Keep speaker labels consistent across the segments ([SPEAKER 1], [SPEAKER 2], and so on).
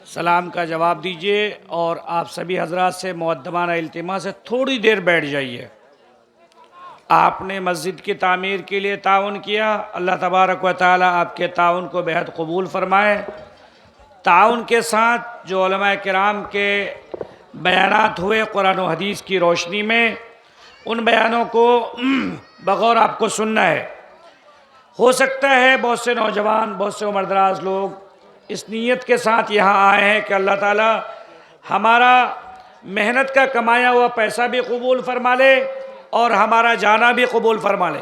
[SPEAKER 1] सलाम का जवाब दीजिए और आप सभी हजरात से मुअद्दबाना इल्तिमास है थोड़ी देर बैठ जाइए। आपने मस्जिद की तामीर के लिए ताउन किया, अल्लाह तबारक व तआला आपके ताउन को बेहद कबूल फरमाए। ताउन के साथ जो उलमा किराम के बयानात हुए कुरान व हदीस की रोशनी में, उन बयानों को बगौर आपको सुनना है। हो सकता है बहुत से नौजवान, बहुत से उम्रदराज लोग इस नीयत के साथ यहाँ आए हैं कि अल्लाह ताला हमारा मेहनत का कमाया हुआ पैसा भी कबूल फरमा ले और हमारा जाना भी कबूल फरमा ले।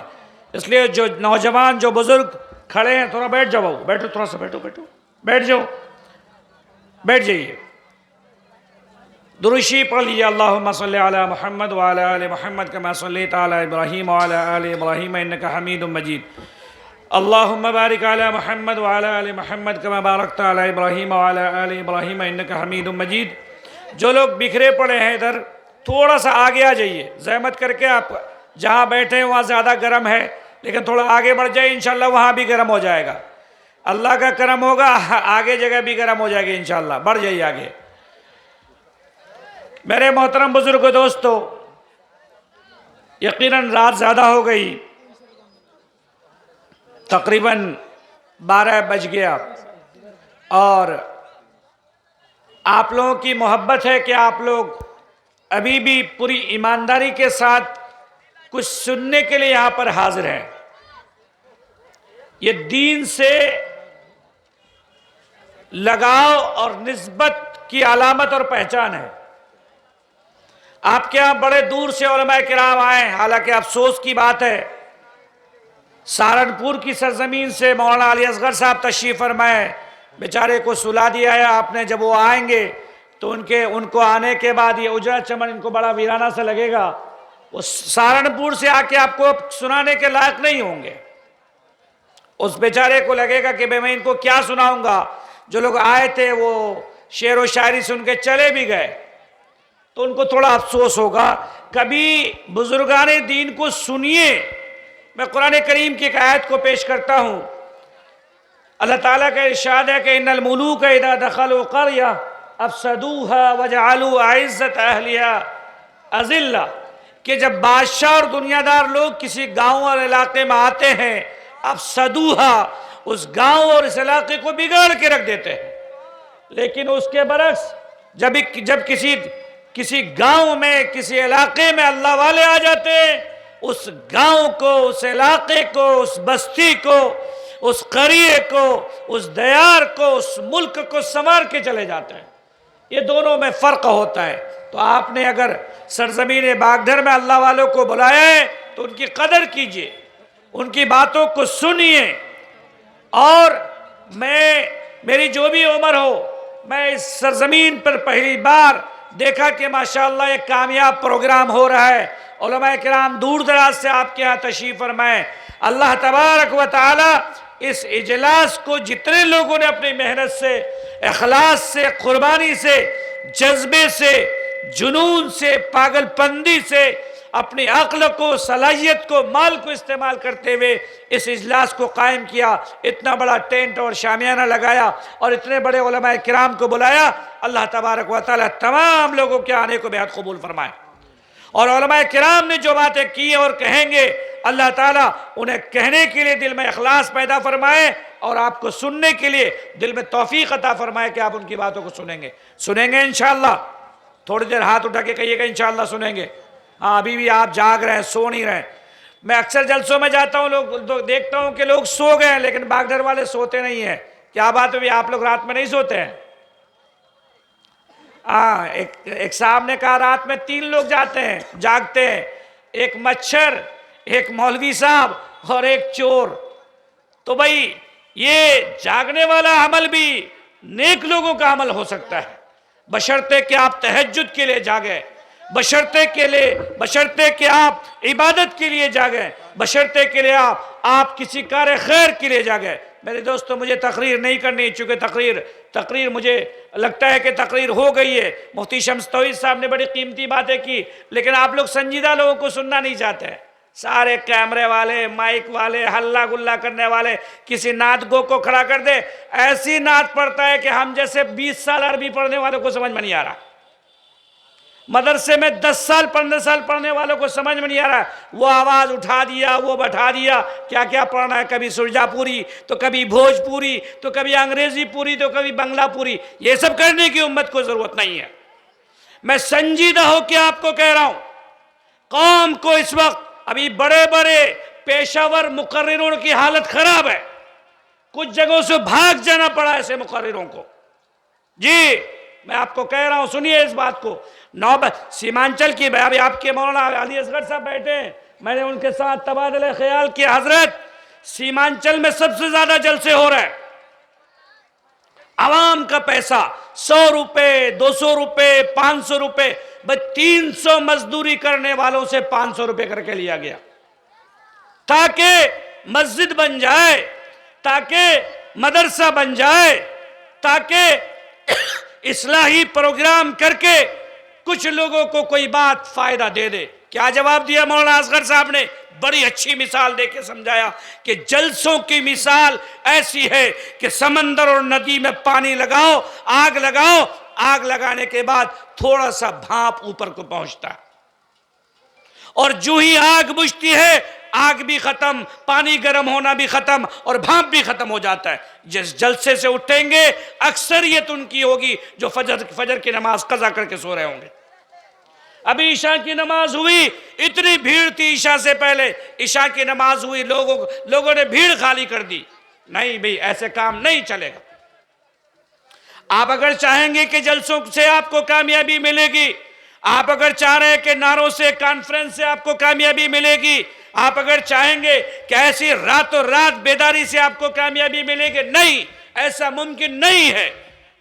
[SPEAKER 1] इसलिए जो नौजवान, जो बुज़ुर्ग खड़े हैं, थोड़ा बैठ जाओ, बैठो, थोड़ा सा बैठो, बैठ जाओ, बैठ जाइए। दुरूशी पढ़ लीजिए। अल्लाहुम्मा सल्लि अला मुहम्मद व अला आलि मुहम्मद कमा सल्लैता अला इब्राहीम व अला आलि इब्राहीम इन्नका हमीदुम मजीद। अल्लाहुम्मा बारिक अला मुहम्मद व अला आलि मुहम्मद कमा बारकता अला इब्राहीम व अला आलि इब्राहीम इन्नका हमीदुम मजीद। जो लोग बिखरे पड़े हैं इधर, थोड़ा सा आगे आ जाइए, ज़हमत करके। आप जहाँ बैठे हैं वहाँ ज़्यादा गर्म है, लेकिन थोड़ा आगे बढ़ जाए, इंशाल्लाह वहाँ भी गर्म हो जाएगा। अल्लाह का करम होगा, आगे जगह भी गर्म हो जाएगी इंशाल्लाह। बढ़ जाइए आगे। मेरे मोहतरम बुजुर्ग दोस्तों, यकीनन रात ज़्यादा हो गई, तकरीबन 12 बज गया, और आप लोगों की मोहब्बत है कि आप लोग अभी भी पूरी ईमानदारी के साथ कुछ सुनने के लिए यहाँ पर हाजिर हैं। ये दीन से लगाव और निस्बत की अलामत और पहचान है। आपके यहाँ बड़े दूर से उलमा किराम आए, हालांकि अफसोस की बात है सहारनपुर की सरजमीन से मौलाना अली असगर साहब तशरीफ़ फरमाए, बेचारे को सुला दिया है आपने। जब वो आएंगे तो उनको आने के बाद ये उजरा चमन इनको बड़ा वीराना सा लगेगा। वो सहारनपुर से आके आपको सुनाने के लायक नहीं होंगे। उस बेचारे को लगेगा कि भाई मैं इनको क्या सुनाऊंगा। जो लोग आए थे वो शेर व शायरी सुन के चले भी गए, तो उनको थोड़ा अफसोस होगा। कभी बुजुर्गाने दीन को सुनिए। मैं कुरान करीम की एक आयत को पेश करता हूँ। अल्लाह ताला का इरशाद है कि इन्नल मुलूक इज़ा दखलू क़रया अफ़सदूहा वजअलू अइज़्ज़त अहलिहा अज़िल्ला, कि जब बादशाह और दुनियादार लोग किसी गांव और इलाके में आते हैं, अफ़सदूहा, उस गांव और इस इलाके को बिगाड़ के रख देते हैं। लेकिन उसके बरक्स जब किसी गांव में, किसी इलाके में अल्लाह वाले आ जाते हैं, उस गांव को, उस इलाके को, उस बस्ती को, उस करिए को, उस दयार को, उस मुल्क को संवार के चले जाते हैं। ये दोनों में फ़र्क होता है। तो आपने अगर सरजमीन बागधर में अल्लाह वालों को बुलाया है तो उनकी कदर कीजिए, उनकी बातों को सुनिए। और मेरी जो भी उम्र हो, मैं इस सरजमीन पर पहली बार देखा कि माशाअल्लाह एक कामयाब प्रोग्राम हो रहा है। उलमा किराम दूर दराज से आपके यहाँ तशरीफ़ फरमाए। अल्लाह तबारक व तआला इस इजलास को जितने लोगों ने अपनी मेहनत से, इखलास से, कुर्बानी से, जज्बे से, जुनून से, पागलपंदी से, अपनी अक्ल को, सलाहियत को, माल को इस्तेमाल करते हुए इस इजलास को कायम किया, इतना बड़ा टेंट और शामियाना लगाया और इतने बड़े उलमा किराम को बुलाया, अल्लाह तबारक व तआला तमाम लोगों के आने को बेहद कबूल फरमाए। और उलमा किराम ने जो बातें की और कहेंगे, अल्लाह ताला उन्हें कहने के लिए दिल में इखलास पैदा फरमाए और आपको सुनने के लिए दिल में तौफीक अता फरमाए कि आप उनकी बातों को सुनेंगे इंशाअल्लाह। थोड़ी देर हाथ उठा के कहिएगा इंशाअल्लाह सुनेंगे। हाँ, अभी भी आप जाग रहे हैं, सो नहीं रहे। मैं अक्सर जलसों में जाता हूँ, लोग देखता हूँ कि लोग सो गए हैं, लेकिन बागधर वाले सोते नहीं हैं। क्या बात है भी, आप लोग रात में नहीं सोते हैं? हाँ, एक साहब ने कहा रात में 3 लोग जागते हैं, एक मच्छर, एक मौलवी साहब और एक चोर। तो भाई ये जागने वाला अमल भी नेक लोगों का अमल हो सकता है, बशर्ते कि आप तहज्जुद के लिए जागे, बशर्ते कि आप इबादत के लिए जागे, बशर्ते के लिए आप किसी कार्य खैर के लिए जागे। मेरे दोस्तों, मुझे तकरीर नहीं करनी, चूँकि तकरीर मुझे लगता है कि तकरीर हो गई है। मुफ्ती शम्स तौहीद साहब ने बड़ी कीमती बातें की, लेकिन आप लोग संजीदा लोगों को सुनना नहीं चाहते हैं। सारे कैमरे वाले, माइक वाले, हल्ला गुल्ला करने वाले, किसी नात गो को खड़ा कर दे, ऐसी नात पढ़ता है कि हम जैसे 20 साल अरबी पढ़ने वालों को समझ में नहीं आ रहा, मदरसे में 10 साल 15 साल पढ़ने वालों को समझ में नहीं आ रहा। वो आवाज उठा दिया, वो बैठा दिया, क्या क्या पढ़ना है, कभी सुरजापुरी तो कभी भोजपुरी तो कभी अंग्रेजी पूरी तो कभी बंगला पूरी। ये सब करने की उम्मत को जरूरत नहीं है। मैं संजीदा होकर आपको कह रहा हूं, कौम को इस वक्त अभी बड़े बड़े पेशावर मुकर्रिरों की हालत खराब है, कुछ जगहों से भाग जाना पड़ा ऐसे मुकर्रिरों को। जी मैं आपको कह रहा हूं, सुनिए इस बात को। सीमांचल की, अभी आपके मौलाना अली असगर साहब बैठे हैं, मैंने उनके साथ तबादले ख्याल किया। हजरत, सीमांचल में सबसे ज्यादा जलसे हो रहा है, आवाम का पैसा 100 रुपए 200 रुपए 500 रुपए, बस 300 मजदूरी करने वालों से 500 रुपए करके लिया गया ताकि मस्जिद बन जाए, ताकि मदरसा बन जाए, ताकि इस्लाही प्रोग्राम करके कुछ लोगों को कोई बात फायदा दे दे। क्या जवाब दिया मौलाना असगर साहब ने? बड़ी अच्छी मिसाल देके समझाया कि जलसों की मिसाल ऐसी है कि समंदर और नदी में पानी लगाओ, आग लगाओ, आग लगाने के बाद थोड़ा सा भाप ऊपर को पहुंचता है, और जो ही आग बुझती है आग भी खत्म, पानी गर्म होना भी खत्म और भाप भी खत्म हो जाता है। जिस जलसे से उठेंगे अक्सरियत उनकी होगी जो फजर की नमाज कज़ा करके सो रहे होंगे। अभी ईशा की नमाज हुई, इतनी भीड़ थी ईशा से पहले, ईशा की नमाज हुई, लोगों ने भीड़ खाली कर दी। नहीं भाई, ऐसे काम नहीं चलेगा। आप अगर चाहेंगे कि जलसों से आपको कामयाबी मिलेगी, आप अगर चाह रहे हैं कि नारों से, कॉन्फ्रेंस से आपको कामयाबी मिलेगी, आप अगर चाहेंगे कि ऐसी रातों रात बेदारी से आपको कामयाबी मिलेगी, नहीं, ऐसा मुमकिन नहीं है।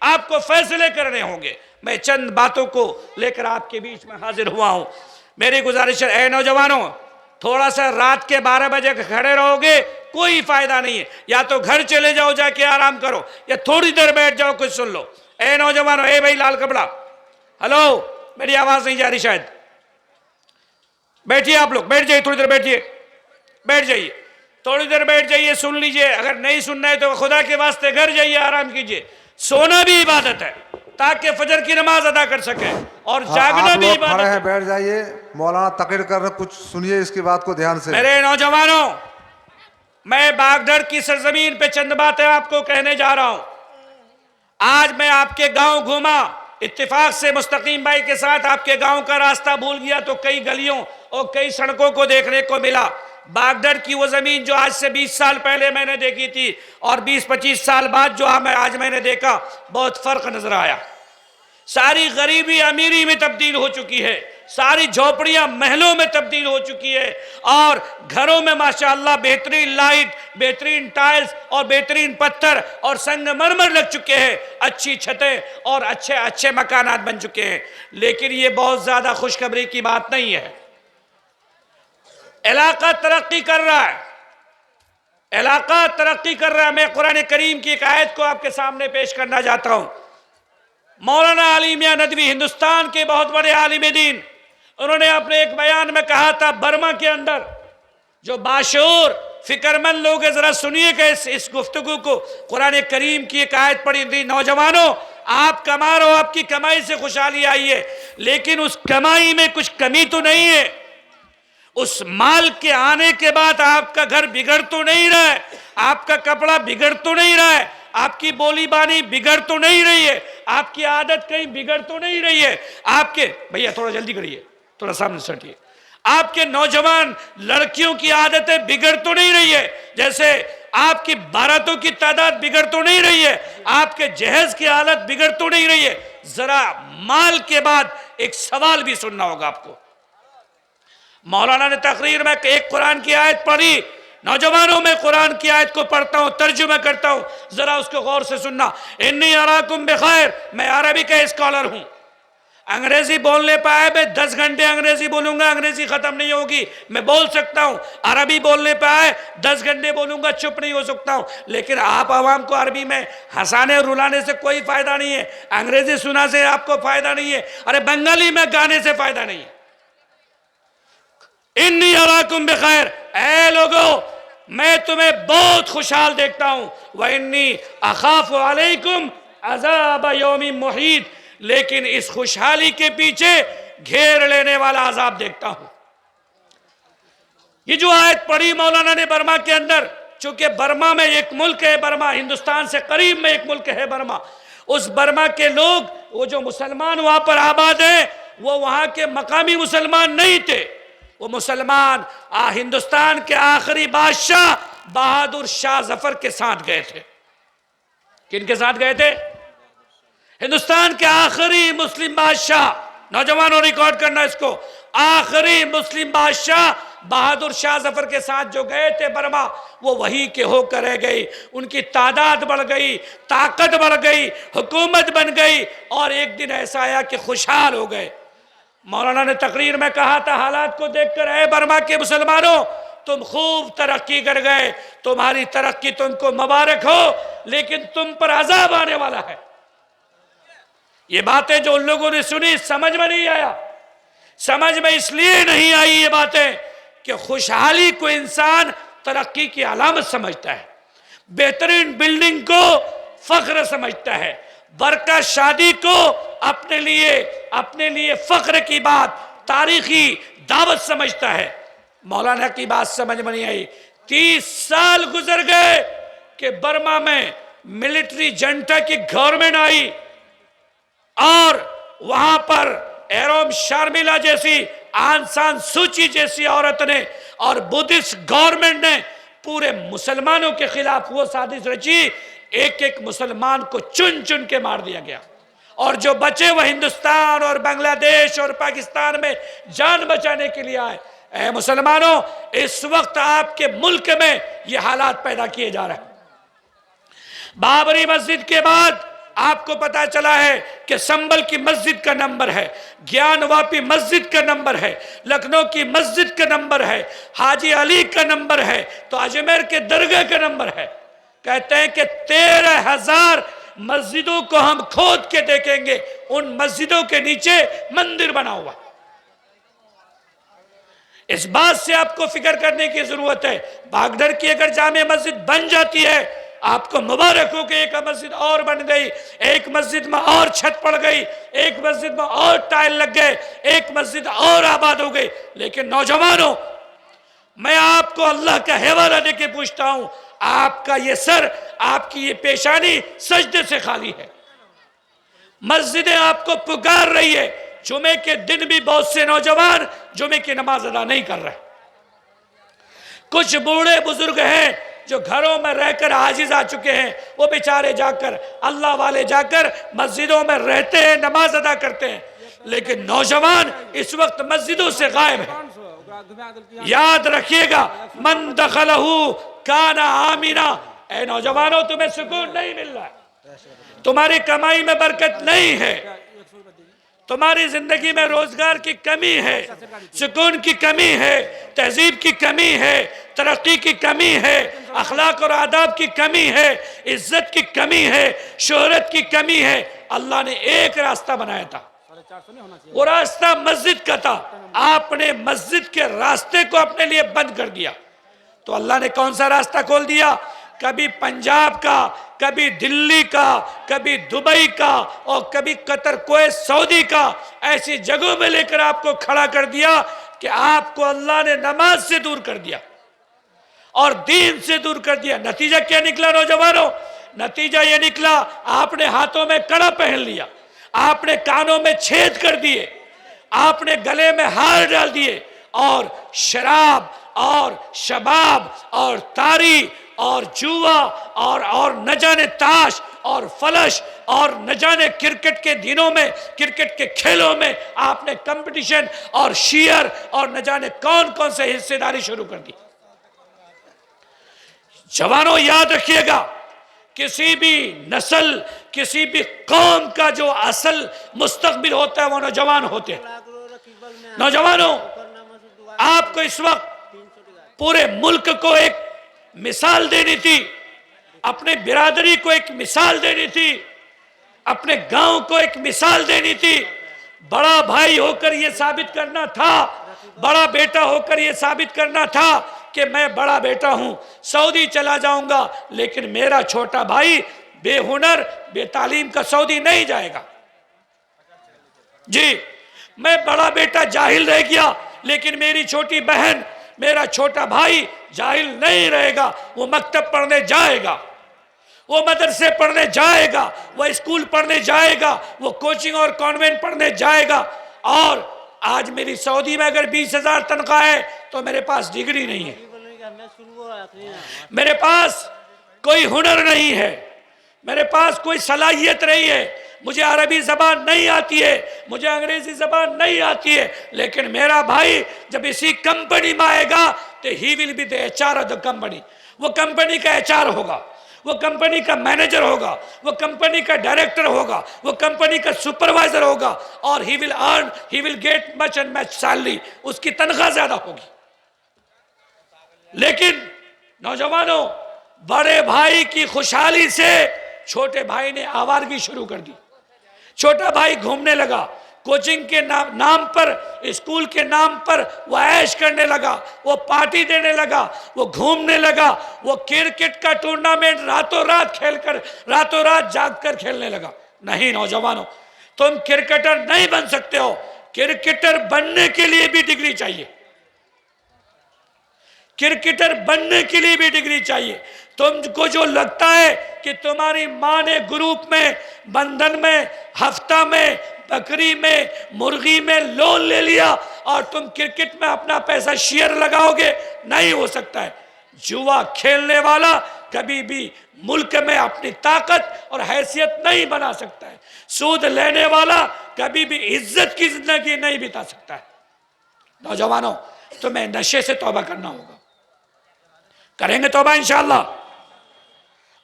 [SPEAKER 1] आपको फैसले करने होंगे। मैं चंद बातों को लेकर आपके बीच में हाजिर हुआ हूं। मेरी गुजारिश है, ऐ नौजवानों, थोड़ा सा रात के 12 बजे खड़े रहोगे कोई फायदा नहीं है। या तो घर चले जाओ, जाके आराम करो, या थोड़ी देर बैठ जाओ, कुछ सुन लो। ऐ नौजवानों, ए भाई लाल कपड़ा, हेलो, मेरी आवाज नहीं जा रही शायद, बैठिए आप लोग, बैठ जाइए, थोड़ी देर बैठिए, बैठ जाइए, थोड़ी देर बैठ जाइए, सुन लीजिए। अगर नहीं सुनना है तो खुदा के वास्ते घर जाइए, आराम कीजिए। सोना भी इबादत है ताकि फजर की नमाज अदा कर सके, और जागना भी इबादत है।
[SPEAKER 2] बैठ जाइए, मौलाना तकरीर कर रहे, कुछ सुनिए इसकी बात को ध्यान से।
[SPEAKER 1] मेरे नौजवानों, मैं बागडर की सरजमीन पे चंद बातें आपको कहने जा रहा हूं। आज मैं आपके गांव घूमा, इत्तेफाक से मुस्तकीम भाई के साथ आपके गांव का रास्ता भूल गया तो कई गलियों और कई सड़कों को देखने को मिला। बागडर की वो जमीन जो आज से 20 साल पहले मैंने देखी थी और 20-25 साल बाद जो आज मैंने देखा, बहुत फर्क नजर आया। सारी गरीबी अमीरी में तब्दील हो चुकी है, सारी झोपड़ियां महलों में तब्दील हो चुकी है, और घरों में माशाअल्लाह बेहतरीन लाइट, बेहतरीन टाइल्स और बेहतरीन पत्थर और संगमरमर लग चुके हैं, अच्छी छतें और अच्छे अच्छे मकानात बन चुके हैं। लेकिन ये बहुत ज्यादा खुशखबरी की बात नहीं है। इलाका तरक्की कर रहा है, इलाका तरक्की कर रहा है। मैं कुरान करीम की एक आयत को आपके सामने पेश करना चाहता हूं। मौलाना अली मियां नदवी, हिंदुस्तान के बहुत बड़े आलिम दीन, उन्होंने अपने एक बयान में कहा था, बर्मा के अंदर जो बाशऊर फिक्रमंद लोग, जरा सुनिएगा इस गुफ्तगू को। कुरान करीम की एक आयत पढ़ी थी, नौजवानों आप कमा रहे हो, आपकी कमाई से खुशहाली आई है, लेकिन उस कमाई में कुछ कमी तो नहीं है। उस माल के आने के बाद आपका घर बिगड़ तो नहीं रहा है, आपका कपड़ा बिगड़ तो नहीं रहा है, आपकी बोली बानी बिगड़ तो नहीं रही है, आपकी आदत कहीं बिगड़ तो नहीं रही है। आपके भैया थोड़ा जल्दी करिए, थोड़ा सामने सटिए, आपके नौजवान लड़कियों की आदतें बिगड़ तो नहीं रही है, जैसे आपकी बारातों की तादाद बिगड़ तो नहीं रही है, आपके जहेज की हालत बिगड़ तो नहीं रही है। जरा माल के बाद एक सवाल भी सुनना होगा आपको। मौलाना ने तकरीर में एक कुरान की आयत पढ़ी। नौजवानों में कुरान की आयत को पढ़ता हूं, तर्जुमा करता हूं, जरा उसको गौर से सुनना। इन्नी अराकुम बिखैर, मैं अरबी का स्कॉलर हूं, अंग्रेजी बोलने पाए मैं 10 घंटे अंग्रेजी बोलूंगा, अंग्रेजी खत्म नहीं होगी। मैं बोल सकता हूं, अरबी बोलने पाए 10 घंटे बोलूंगा, चुप नहीं हो सकता हूं। लेकिन आप आवाम को अरबी में हंसाने और रुलाने से कोई फायदा नहीं है, अंग्रेजी सुना से आपको फायदा नहीं है, अरे बंगाली में गाने से फायदा नहीं है। इन्नी अराकुम बिखैर, ऐ लोगों मैं तुम्हें बहुत खुशहाल देखता हूं। व इन्नी अखाफु अलैकुम अज़ाब यौमी मुहीत, लेकिन इस खुशहाली के पीछे घेर लेने वाला अजाब देखता हूं। ये जो आयत पढ़ी मौलाना ने बर्मा के अंदर, चूंकि बर्मा में एक मुल्क है, बर्मा हिंदुस्तान से करीब में एक मुल्क है बर्मा, उस बर्मा के लोग, वो जो मुसलमान वहां पर आबाद हैं, वो वहां के मकामी मुसलमान नहीं थे। वो मुसलमान हिंदुस्तान के आखिरी बादशाह बहादुर शाह जफर के साथ गए थे। किन के साथ गए थे? हिंदुस्तान के आखिरी मुस्लिम बादशाह, नौजवानों रिकॉर्ड करना इसको, आखिरी मुस्लिम बादशाह बहादुर शाह जफर के साथ जो गए थे बर्मा, वो वहीं के होकर रह गई। उनकी तादाद बढ़ गई, ताकत बढ़ गई, हुकूमत बन गई, और एक दिन ऐसा आया कि खुशहाल हो गए। मौलाना ने तकरीर में कहा था, हालात को देखकर ऐ बर्मा के मुसलमानों, तुम खूब तरक्की कर गए, तुम्हारी तरक्की तुमको मुबारक हो, लेकिन तुम पर अजाब आने वाला है। ये बातें जो उन लोगों ने सुनी समझ में नहीं आया। समझ में इसलिए नहीं आई ये बातें कि खुशहाली को इंसान तरक्की की अलामत समझता है, बेहतरीन बिल्डिंग को फख्र समझता है, बरका शादी को अपने लिए फख्र की बात, तारीखी दावत समझता है। मौलाना की बात समझ में नहीं आई। 30 साल गुजर गए कि बर्मा में मिलिट्री जंटा की गवर्नमेंट आई, और वहां पर एरोम शर्मिला जैसी, आन सान सूची जैसी औरत ने और बुद्धिस्ट गवर्नमेंट ने पूरे मुसलमानों के खिलाफ वो साजिश रची, एक एक मुसलमान को चुन चुन के मार दिया गया, और जो बचे वह हिंदुस्तान और बांग्लादेश और पाकिस्तान में जान बचाने के लिए आए। ऐ मुसलमानों, इस वक्त आपके मुल्क में ये हालात पैदा किए जा रहे हैं। बाबरी मस्जिद के बाद आपको पता चला है कि संभल की मस्जिद का नंबर है, ज्ञानवापी मस्जिद का नंबर है, लखनऊ की मस्जिद का नंबर है, हाजी अली का नंबर है, तो अजमेर के दरगाह का नंबर है। कहते हैं कि 13,000 मस्जिदों को हम खोद के देखेंगे, उन मस्जिदों के नीचे मंदिर बना हुआ। इस बात से आपको फिक्र करने की जरूरत है। बागडर की अगर जामे मस्जिद बन जाती है, आपको मुबारक हो कि एक मस्जिद और बन गई, एक मस्जिद में और छत पड़ गई, एक मस्जिद में और टाइल लग गए, एक मस्जिद और आबाद हो गई। लेकिन नौजवानों, मैं आपको अल्लाह का हवाला देके पूछता हूं, आपका ये सर, आपकी ये पेशानी सजदे से खाली है। मस्जिदें आपको पुकार रही है। जुमे के दिन भी बहुत से नौजवान जुमे की नमाज अदा नहीं कर रहे। कुछ बूढ़े बुजुर्ग हैं जो घरों में रहकर आजिज आ चुके हैं, वो बेचारे जाकर, अल्लाह वाले जाकर मस्जिदों में रहते हैं, नमाज अदा करते हैं, लेकिन नौजवान इस वक्त मस्जिदों से गायब है। याद रखिएगा, मन दखलहू काना आमीना। ऐ नौजवानों, तुम्हें सुकून नहीं मिल रहा है, तुम्हारी कमाई में बरकत नहीं है, तुम्हारी जिंदगी में रोजगार की कमी है, सुकून की कमी है, तहजीब की कमी है, तरक्की की कमी है, अखलाक और आदाब की कमी है, इज्जत की कमी है, शोहरत की कमी है। अल्लाह ने एक रास्ता बनाया था, वो रास्ता मस्जिद का था। आपने मस्जिद के रास्ते को अपने लिए बंद कर दिया, तो अल्लाह ने कौन सा रास्ता खोल दिया? कभी पंजाब का, कभी दिल्ली का, कभी दुबई का, और कभी कतर, कुवैत, सऊदी का, ऐसी जगहों में लेकर आपको खड़ा कर दिया कि आपको अल्लाह ने नमाज से दूर कर दिया और दीन से दूर कर दिया। नतीजा क्या निकला नौजवानों? नतीजा यह निकला, आपने हाथों में कड़ा पहन लिया, आपने कानों में छेद कर दिए, आपने गले में हार डाल दिए, और शराब और शबाब और तारी और जुआ और न जाने ताश और फलश और न जाने क्रिकेट के दिनों में, क्रिकेट के खेलों में आपने कंपटीशन और शेयर और न जाने कौन कौन से हिस्सेदारी शुरू कर दी। जवानों, याद रखिएगा, किसी भी नस्ल, किसी भी कौम का जो असल मुस्तकबिल होता है वो नौजवान होते हैं। नौजवानों, आपको इस वक्त पूरे मुल्क को एक मिसाल देनी थी, अपने बिरादरी को एक मिसाल देनी थी, अपने गांव को एक मिसाल देनी थी। बड़ा भाई होकर यह साबित करना था बड़ा बेटा होकर यह साबित करना था कि मैं बड़ा बेटा हूं, सऊदी चला जाऊंगा, लेकिन मेरा छोटा भाई बेहुनर बेतालीम का सऊदी नहीं जाएगा। जी, मैं बड़ा बेटा जाहिल रह गया, लेकिन मेरी छोटी बहन, मेरा छोटा भाई जाहिल नहीं रहेगा। वो मकतब पढ़ने जाएगा, वो मदरसे पढ़ने जाएगा, वो स्कूल पढ़ने जाएगा, वो कोचिंग और कॉन्वेंट पढ़ने जाएगा। और आज मेरी सऊदी में अगर 20,000 तनख्वाह है तो मेरे पास डिग्री नहीं है, मेरे पास कोई हुनर नहीं है, मेरे पास कोई सलाहियत नहीं है, मुझे अरबी जबान नहीं आती है, मुझे अंग्रेजी जबान नहीं आती है। लेकिन मेरा भाई जब इसी कंपनी में आएगा तो he will be the HR of the company. वो कंपनी का एचआर होगा, वो कंपनी का मैनेजर होगा, वो कंपनी का डायरेक्टर होगा, वो कंपनी का सुपरवाइजर होगा, और he will get much and much salary, उसकी तनख्वाह ज्यादा होगी। लेकिन नौजवानों, बड़े भाई की खुशहाली से छोटे भाई ने आवारगी शुरू कर दी। छोटा भाई घूमने लगा, कोचिंग के नाम पर, स्कूल के नाम पर वो ऐश करने लगा, वो पार्टी देने लगा, वो घूमने लगा, वो क्रिकेट का टूर्नामेंट रातों रात खेलकर, रातों रात जागकर खेलने लगा। नहीं नौजवानों, तुम क्रिकेटर नहीं बन सकते हो। क्रिकेटर बनने के लिए भी डिग्री चाहिए, क्रिकेटर बनने के लिए भी डिग्री चाहिए। तुमको जो लगता है कि तुम्हारी माँ ने ग्रुप में, बंधन में, हफ्ता में, बकरी में, मुर्गी में लोन ले लिया और तुम क्रिकेट में अपना पैसा शेयर लगाओगे, नहीं हो सकता है। जुआ खेलने वाला कभी भी मुल्क में अपनी ताकत और हैसियत नहीं बना सकता है। सूद लेने वाला कभी भी इज्जत की जिंदगी नहीं बिता सकता है। नौजवानों, तुम्हें नशे से तौबा करना होगा, करेंगे तौबा इंशाअल्लाह।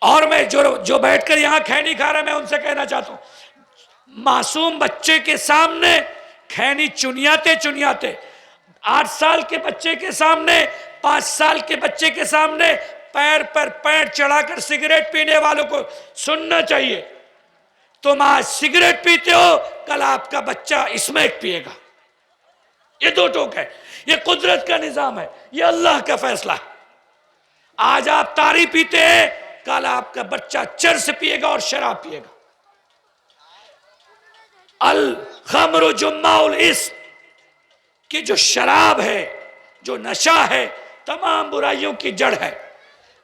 [SPEAKER 1] और मैं जो बैठकर यहां खैनी खा रहा, मैं उनसे कहना चाहता हूं, मासूम बच्चे के सामने खैनी चुनियाते 8 साल के बच्चे के सामने, 5 साल के बच्चे के सामने पैर पर पैर चढ़ाकर सिगरेट पीने वालों को सुनना चाहिए। तुम आज सिगरेट पीते हो, कल आपका बच्चा स्मैक पिएगा। ये 2 टोक है, ये कुदरत का निजाम है, ये अल्लाह का फैसला है। आज आप तारी पीते हैं, कल आपका बच्चा चरस पिएगा और शराब पिएगा। अल खमरु जुम्माउल इस्म, कि जो शराब है, जो नशा है, तमाम बुराइयों की जड़ है।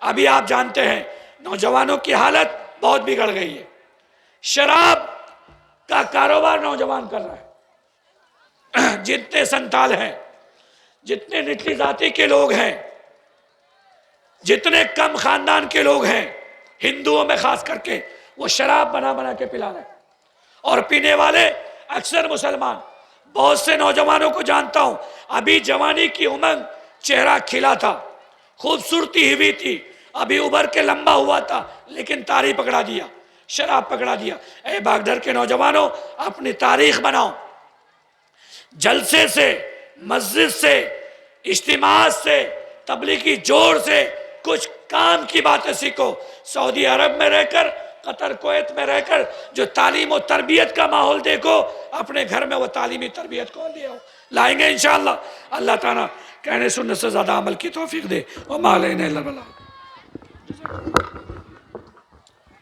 [SPEAKER 1] अभी आप जानते हैं नौजवानों की हालत बहुत बिगड़ गई है। शराब का कारोबार नौजवान कर रहा है। जितने संताल हैं, जितने निचली जाति के लोग हैं, जितने कम खानदान के लोग हैं, हिंदुओं में खास करके, वो शराब बना बना के पिला रहे हैं। और पीने वाले अक्सर मुसलमान। बहुत से नौजवानों को जानता हूं, अभी जवानी की उमंग, चेहरा खिला था, खूबसूरती हुई थी, अभी उभर के लंबा हुआ था, लेकिन तारी पकड़ा दिया, शराब पकड़ा दिया। ए बागडर के नौजवानों, अपनी तारीख बनाओ। जलसे से, मस्जिद से, इज्तिमा से, तबलीगी जोर से कुछ काम की बातें सीखो। सऊदी अरब में रहकर, कतर कुवैत में रहकर जो तालीम और तरबियत का माहौल देखो, अपने घर में वो तालीमी तरबियत को ले आओ। लाएंगे इंशाअल्लाह। अल्लाह ताला कहने सुनने से ज़्यादा अमल की तौफीक दे। और मालैना इल्ला बिल्लाह।